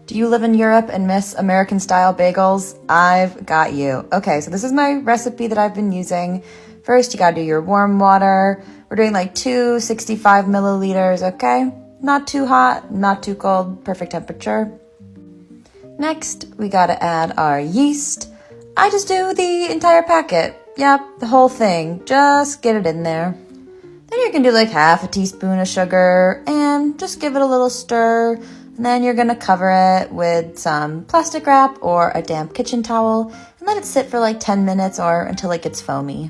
Do you live in Europe and miss American-style bagels? I've got you. Okay, so this is my recipe that I've been using. First, you gotta do your warm water. We're doing like 265 milliliters, okay? Not too hot, not too cold, perfect temperature. Next, we gotta add our yeast. I just do the entire packet. Yep, the whole thing. Just get it in there. Then you're gonna do like half a teaspoon of sugar and just give it a little stir. And then you're gonna cover it with some plastic wrap or a damp kitchen towel and let it sit for like 10 minutes or until it gets foamy.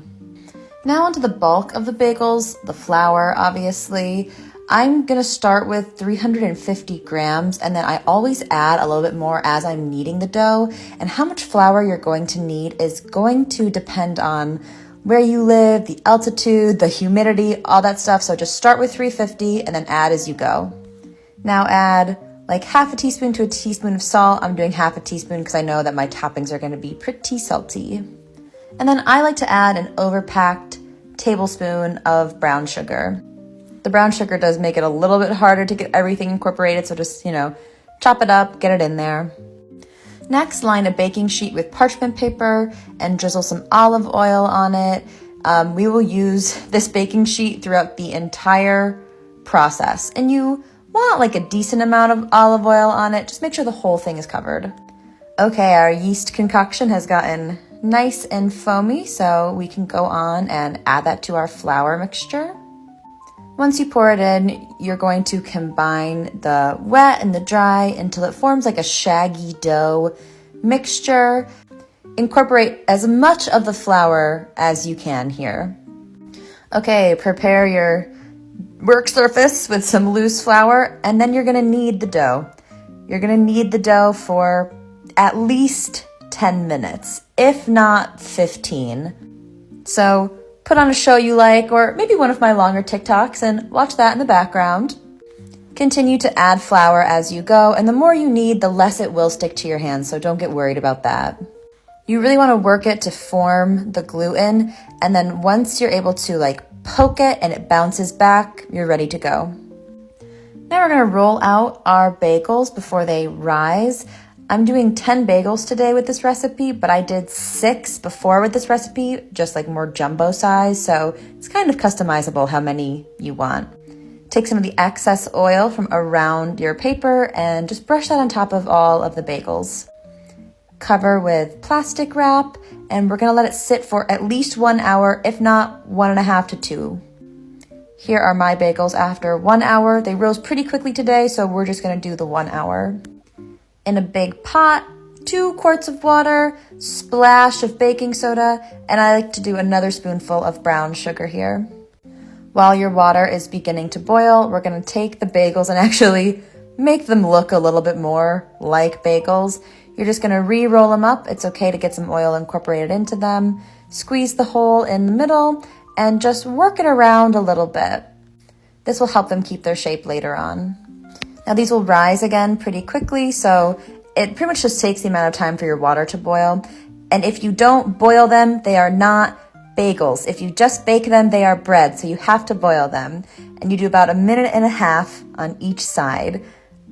Now onto the bulk of the bagels, the flour, obviously. I'm gonna start with 350 grams and then I always add a little bit more as I'm kneading the dough. And how much flour you're going to need is going to depend on where you live, the altitude, the humidity, all that stuff. So just start with 350 and then add as you go. Now add like half a teaspoon to a teaspoon of salt. I'm doing half a teaspoon because I know that my toppings are gonna be pretty salty. And then I like to add an overpacked tablespoon of brown sugar. The brown sugar does make it a little bit harder to get everything incorporated, so just, chop it up, get it in there. Next, line a baking sheet with parchment paper and drizzle some olive oil on it. We will use this baking sheet throughout the entire process. And you want like a decent amount of olive oil on it. Just make sure the whole thing is covered. Okay, our yeast concoction has gotten nice and foamy, so we can go on and add that to our flour mixture. Once you pour it in, you're going to combine the wet and the dry until it forms like a shaggy dough mixture. Incorporate as much of the flour as you can here. Okay, prepare your work surface with some loose flour, and then you're gonna knead the dough. You're gonna knead the dough for at least 10 minutes, if not 15. So put on a show you like, or maybe one of my longer TikToks and watch that in the background. Continue to add flour as you go, and the more you knead, the less it will stick to your hands, so don't get worried about that. You really want to work it to form the gluten, and then once you're able to poke it and it bounces back, you're ready to go. Now we're going to roll out our bagels before they rise. I'm doing 10 bagels today with this recipe, but I did 6 before with this recipe, just like more jumbo size, so it's kind of customizable how many you want. Take some of the excess oil from around your paper and just brush that on top of all of the bagels. Cover with plastic wrap, and we're gonna let it sit for at least 1 hour, if not 1.5 to 2. Here are my bagels after 1 hour. They rose pretty quickly today, so we're just gonna do the 1 hour. In a big pot, 2 quarts of water, splash of baking soda, and I like to do another spoonful of brown sugar here. While your water is beginning to boil, we're gonna take the bagels and actually make them look a little bit more like bagels. You're just gonna re-roll them up. It's okay to get some oil incorporated into them. Squeeze the hole in the middle and just work it around a little bit. This will help them keep their shape later on. Now these will rise again pretty quickly, so it pretty much just takes the amount of time for your water to boil. And if you don't boil them, they are not bagels. If you just bake them, they are bread, so you have to boil them. And you do about 1.5 minutes on each side.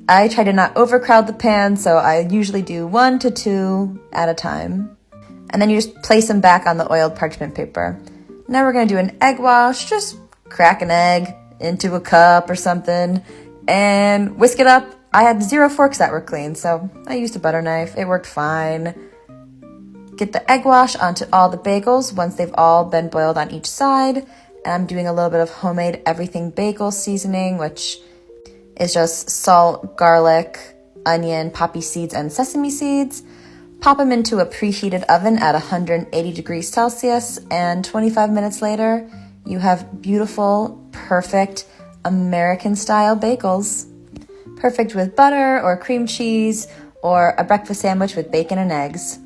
I try to not overcrowd the pan, so I usually do 1 to 2 at a time. And then you just place them back on the oiled parchment paper. Now we're gonna do an egg wash. Just crack an egg into a cup or something and whisk it up. I had 0 forks that were clean, so I used a butter knife. It worked fine. Get the egg wash onto all the bagels once they've all been boiled on each side. And I'm doing a little bit of homemade everything bagel seasoning, which is just salt, garlic, onion, poppy seeds, and sesame seeds. Pop them into a preheated oven at 180 degrees Celsius, and 25 minutes later, you have beautiful, perfect American-style bagels. Perfect with butter or cream cheese or a breakfast sandwich with bacon and eggs.